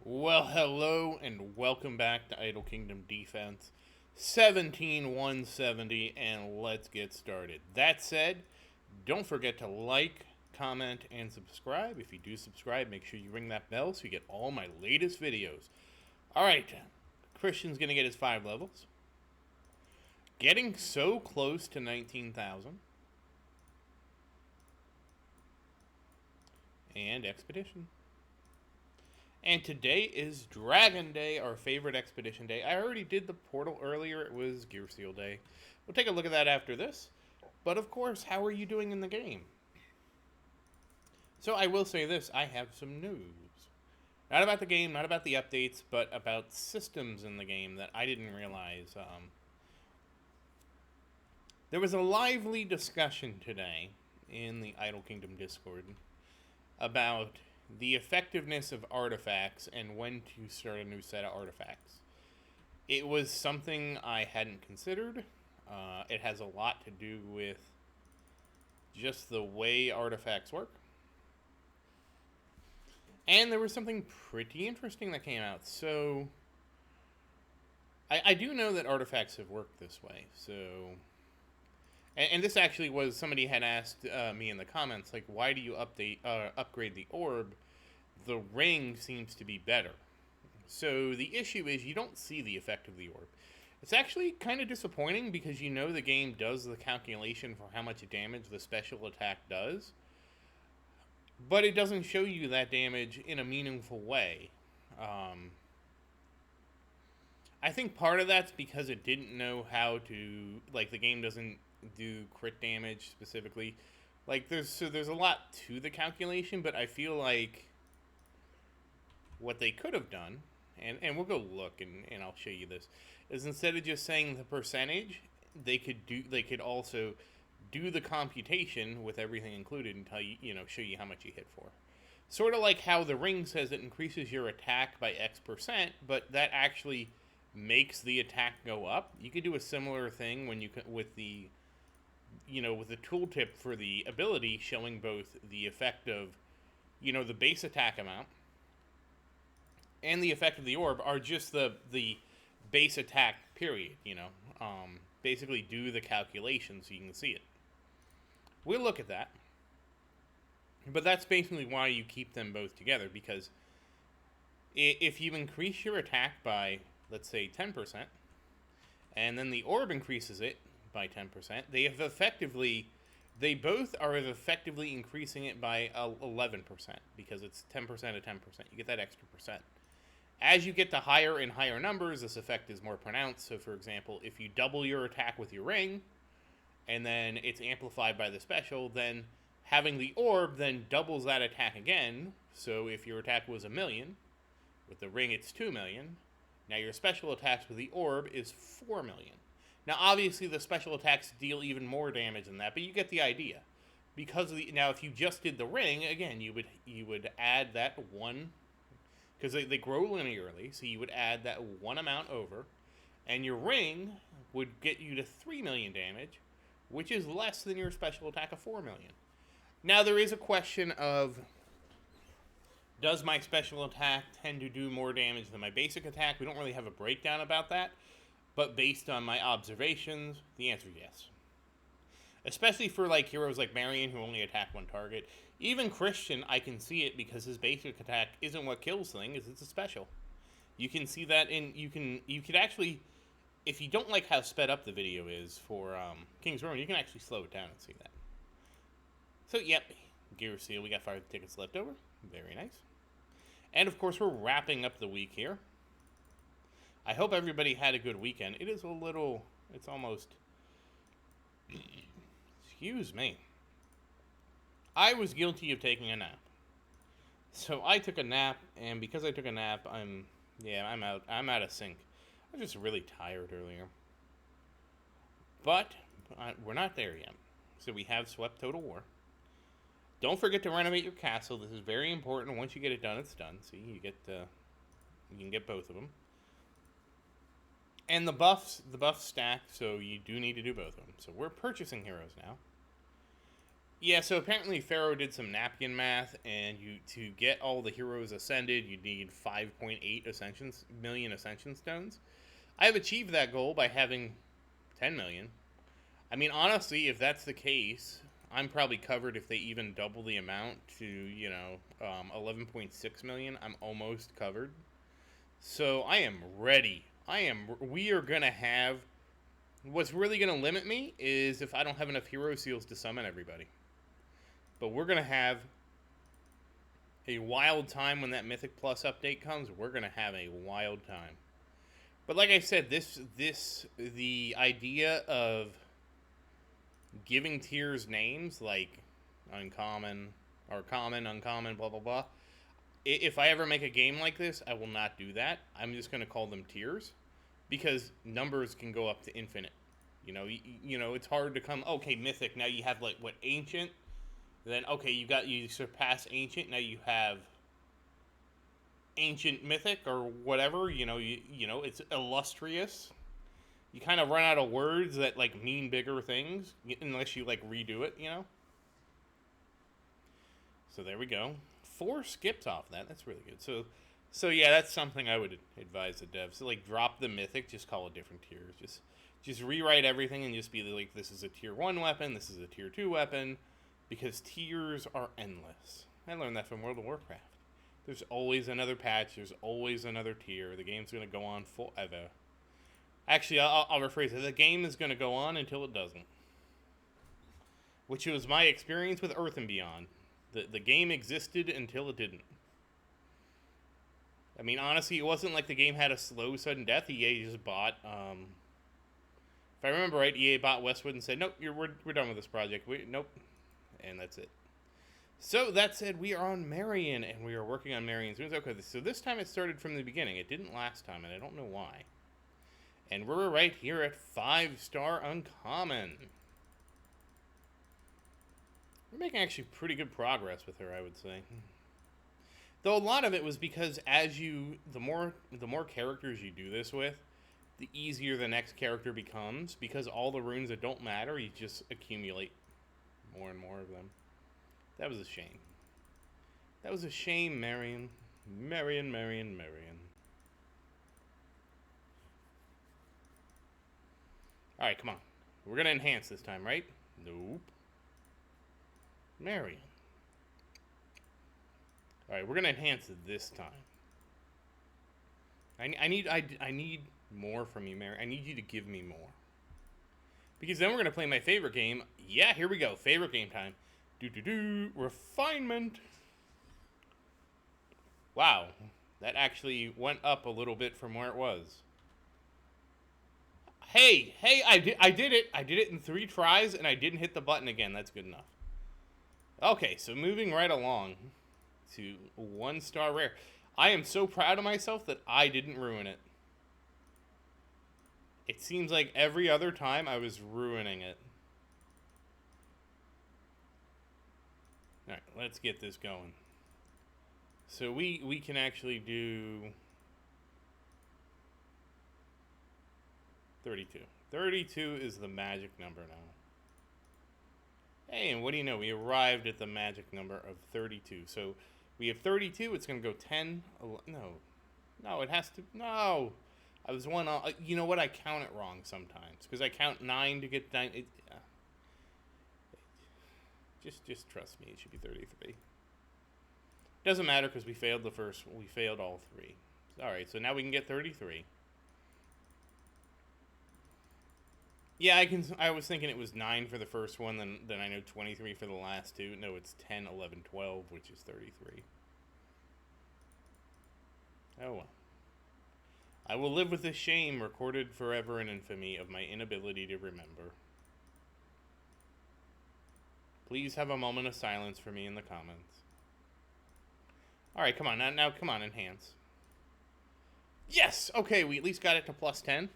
Well, hello and welcome back to Idle Kingdom Defense 17170, and let's get started. That said, don't forget to like, comment, and subscribe. If you do subscribe, make sure you ring that bell so you get all my latest videos. Alright, Christian's gonna get his 5 levels. Getting so close to 19,000. And Expedition. And today is Dragon Day, our favorite expedition day. I already did the portal earlier. It was Gear Seal Day. We'll take a look at that after this. But of course, how are you doing in the game? So I will say this, I have some news. Not about the game, not about the updates, but about systems in the game that I didn't realize. There was a lively discussion today in the Idle Kingdom Discord about the effectiveness of artifacts and when to start a new set of artifacts. It was something I hadn't considered. It has a lot to do with just the way artifacts work. And there was something pretty interesting that came out. So, I do know that artifacts have worked this way. So, and this actually was, somebody had asked me in the comments, like, why do you upgrade the orb? The ring seems to be better. So the issue is you don't see the effect of the orb. It's actually kind of disappointing because you know the game does the calculation for how much damage the special attack does, but it doesn't show you that damage in a meaningful way. I think part of that's because it didn't know how to, like, the game doesn't do crit damage specifically. Like, there's a lot to the calculation, but I feel like what they could have done, and we'll go look and I'll show you this, is instead of just saying the percentage, they could also do the computation with everything included and tell you, show you how much you hit for. Sort of like how the ring says it increases your attack by X%, but that actually makes the attack go up. You could do a similar thing when you with the tooltip for the ability showing both the effect of, the base attack amount and the effect of the orb are just the base attack period, basically do the calculation so you can see it. We'll look at that. But that's basically why you keep them both together, because if you increase your attack by, let's say, 10%, and then the orb increases it by 10%, they both are effectively increasing it by 11%, because it's 10% of 10%. You get that extra percent. As you get to higher and higher numbers, this effect is more pronounced. So, for example, if you double your attack with your ring, and then it's amplified by the special, then having the orb then doubles that attack again. So if your attack was 1,000,000, with the ring it's 2,000,000. Now your special attacks with the orb is 4,000,000. Now obviously the special attacks deal even more damage than that, but you get the idea. Because now if you just did the ring, again, you would add that one, because they grow linearly, so you would add that one amount over, and your ring would get you to 3,000,000 damage, which is less than your special attack of 4,000,000. Now there is a question of, does my special attack tend to do more damage than my basic attack? We don't really have a breakdown about that, but based on my observations, the answer is yes. Especially for like heroes like Marion who only attack one target. Even Christian, I can see it because his basic attack isn't what kills things, it's a special. You can see that you could actually, if you don't like how sped up the video is for King's Rune, you can actually slow it down and see that. So yep, Gear Seal, we got 5 tickets left over. Very nice. And of course we're wrapping up the week here. I hope everybody had a good weekend. It is it's almost, excuse me. I was guilty of taking a nap. So I took a nap, and because I took a nap, I'm out of sync. I was just really tired earlier. But we're not there yet. So we have swept Total War. Don't forget to renovate your castle. This is very important. Once you get it done, it's done. See, you can get both of them. And the buffs stack, so you do need to do both of them. So we're purchasing heroes now. Yeah, so apparently Pharaoh did some napkin math, and to get all the heroes ascended, you need 5.8 million ascension stones. I have achieved that goal by having 10 million. I mean, honestly, if that's the case, I'm probably covered if they even double the amount to, 11.6 million. I'm almost covered. So I am ready. We are going to have. What's really going to limit me is if I don't have enough hero seals to summon everybody. But we're going to have a wild time when that Mythic Plus update comes. We're going to have a wild time. But like I said, the idea of giving tiers names like uncommon or common, uncommon, blah, blah, blah. If I ever make a game like this, I will not do that. I'm just going to call them tiers because numbers can go up to infinite. It's hard to come, okay, mythic, now you have like what, ancient? Then, okay, you surpass ancient, now you have ancient mythic or whatever, it's illustrious. You kind of run out of words that like mean bigger things unless you like redo it, So there we go. 4 skipped off that. That's really good. So yeah, that's something I would advise the devs. So like drop the mythic, just call it different tiers. Just rewrite everything and just be like, this is a tier 1 weapon, this is a tier 2 weapon, because tiers are endless. I learned that from World of Warcraft. There's always another patch, there's always another tier. The game's going to go on forever. Actually, I'll rephrase it. The game is going to go on until it doesn't. Which was my experience with Earth and Beyond. The game existed until it didn't. I mean, honestly, it wasn't like the game had a slow, sudden death. EA just bought, if I remember right, EA bought Westwood and said, nope, we're done with this project. Nope. And that's it. So, that said, we are on Marion, and we are working on Marion's runes. Okay, so this time it started from the beginning. It didn't last time, and I don't know why. And we're right here at 5-star uncommon. We're making actually pretty good progress with her, I would say. Though a lot of it was because the more characters you do this with, the easier the next character becomes, because all the runes that don't matter, you just accumulate more and more of them. That was a shame. That was a shame, Marion. Marion. Alright, come on. We're going to enhance this time, right? Nope. Marion. Alright, we're going to enhance it this time. I need more from you, Marion. I need you to give me more. Because then we're going to play my favorite game. Yeah, here we go. Favorite game time. Refinement. Wow. That actually went up a little bit from where it was. Hey, I did it. I did it in 3 tries, and I didn't hit the button again. That's good enough. Okay, so moving right along to 1-star rare. I am so proud of myself that I didn't ruin it. It seems like every other time I was ruining it. Alright, let's get this going. So we can actually do 32. 32 is the magic number now. Hey, and what do you know? We arrived at the magic number of 32. So we have 32. It's going to go 10. No, it has to. No. I was one. You know what? I count it wrong sometimes. Because I count 9 to get 9. Just trust me. It should be 33. Doesn't matter because we failed the first. We failed all 3. Alright, so now we can get 33. Yeah, I was thinking it was 9 for the first one, then I know 23 for the last 2. No, it's 10, 11, 12, which is 33. Oh well. I will live with the shame recorded forever in infamy of my inability to remember. Please have a moment of silence for me in the comments. Alright, come on, now come on, enhance. Yes! Okay, we at least got it to plus 10.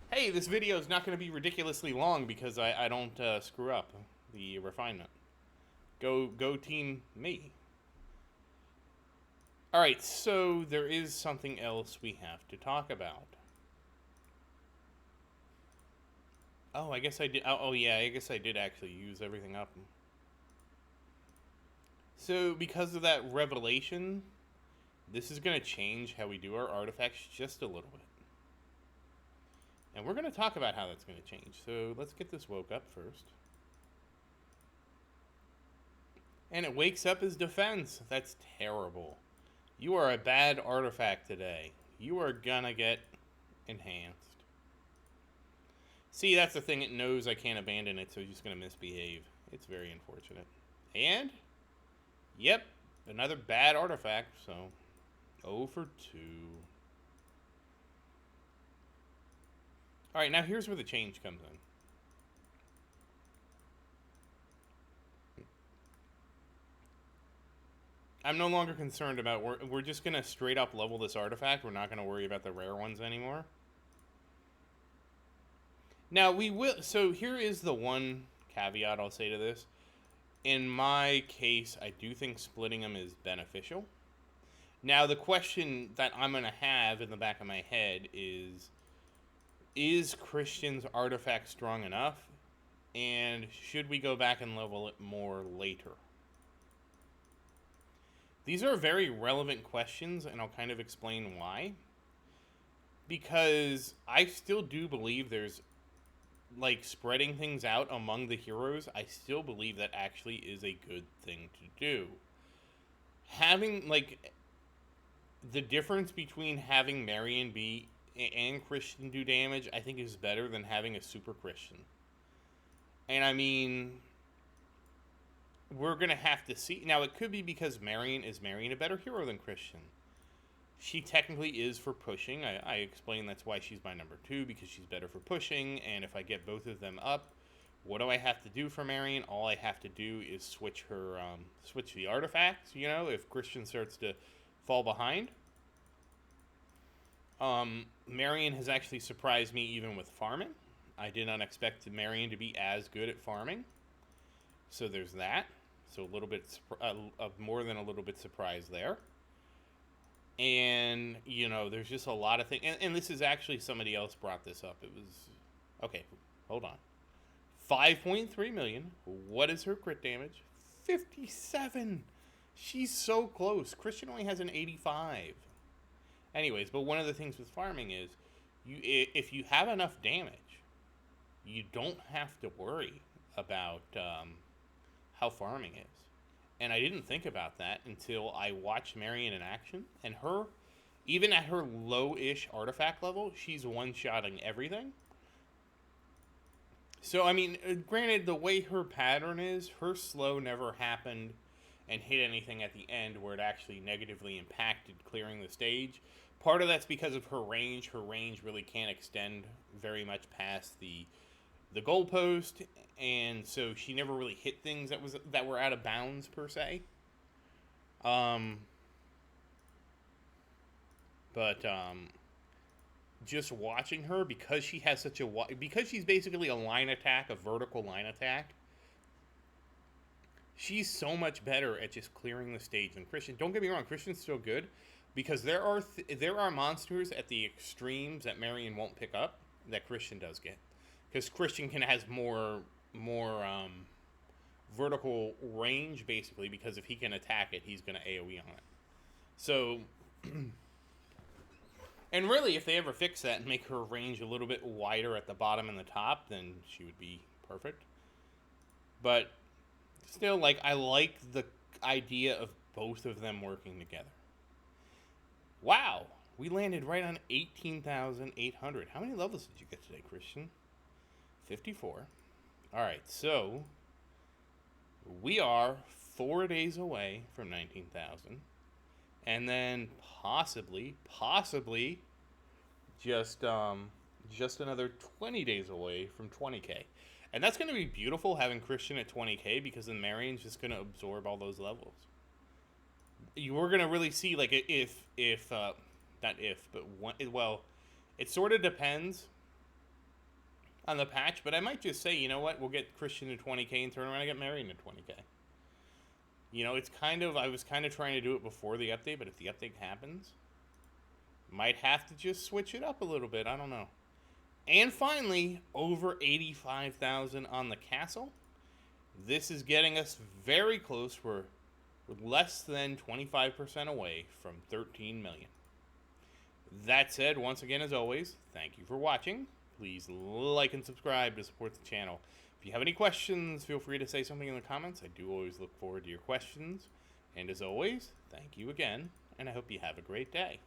Hey, this video is not going to be ridiculously long because I don't screw up the refinement. Go team me. Alright, so there is something else we have to talk about. Oh, I guess I did. Oh, yeah, I guess I did actually use everything up. So because of that revelation, this is going to change how we do our artifacts just a little bit. And we're going to talk about how that's going to change. So let's get this woke up first. And it wakes up as defense. That's terrible. You are a bad artifact today. You are going to get enhanced. See, that's the thing. It knows I can't abandon it, so it's just going to misbehave. It's very unfortunate. And, yep, another bad artifact, so 0 for 2. Alright, now here's where the change comes in. I'm no longer concerned about... We're just going to straight up level this artifact. We're not going to worry about the rare ones anymore. Now, we will... So, here is the one caveat I'll say to this. In my case, I do think splitting them is beneficial. Now, the question that I'm going to have in the back of my head is Christian's artifact strong enough? And should we go back and level it more later? These are very relevant questions, and I'll kind of explain why. Because I still do believe there's, like, spreading things out among the heroes, I still believe that actually is a good thing to do. Having, like, the difference between having Marion be and Christian do damage, I think is better than having a super Christian. And I mean, we're going to have to see. Now, it could be because Marion a better hero than Christian. She technically is for pushing. I explained that's why she's my number 2, because she's better for pushing. And if I get both of them up, what do I have to do for Marion? All I have to do is switch her, switch the artifacts, you know, if Christian starts to fall behind. Marion has actually surprised me even with farming. I did not expect Marion to be as good at farming. So there's that. So a little bit, more than a little bit surprised there. And, you know, there's just a lot of things. And this is actually, somebody else brought this up. It was, okay, hold on. 5.3 million. What is her crit damage? 57. She's so close. Christian only has an 85. Anyways, but one of the things with farming is, if you have enough damage, you don't have to worry about how farming is. And I didn't think about that until I watched Marion in action. And her, even at her low-ish artifact level, she's one-shotting everything. So, I mean, granted, the way her pattern is, her slow never happened and hit anything at the end where it actually negatively impacted clearing the stage. Part of that's because of her range. Her range really can't extend very much past the goalpost, and so she never really hit things that were out of bounds per se. Just watching her, because she has such because she's basically a line attack, a vertical line attack. She's so much better at just clearing the stage than Christian. Don't get me wrong, Christian's still good, because there are monsters at the extremes that Marion won't pick up that Christian does get. Because Christian has more vertical range, basically, because if he can attack it, he's going to AoE on it. So, and really, if they ever fix that and make her range a little bit wider at the bottom and the top, then she would be perfect. But still, like, I like the idea of both of them working together. Wow, we landed right on 18,800. How many levels did you get today, Christian? 54. Alright, so we are 4 days away from 19,000. And then possibly just another 20 days away from 20k. And that's going to be beautiful, having Christian at 20k, because then Marion's just going to absorb all those levels. You're going to really see, like, well, it sort of depends on the patch, but I might just say, you know what, we'll get Christian to 20k and turn around and get Marion to 20k. You know, I was kind of trying to do it before the update, but if the update happens, might have to just switch it up a little bit, I don't know. And finally, over 85,000 on the castle. This is getting us very close. We're We're less than 25% away from 13 million. That said, once again, as always, thank you for watching. Please like and subscribe to support the channel. If you have any questions, feel free to say something in the comments. I do always look forward to your questions. And as always, thank you again, and I hope you have a great day.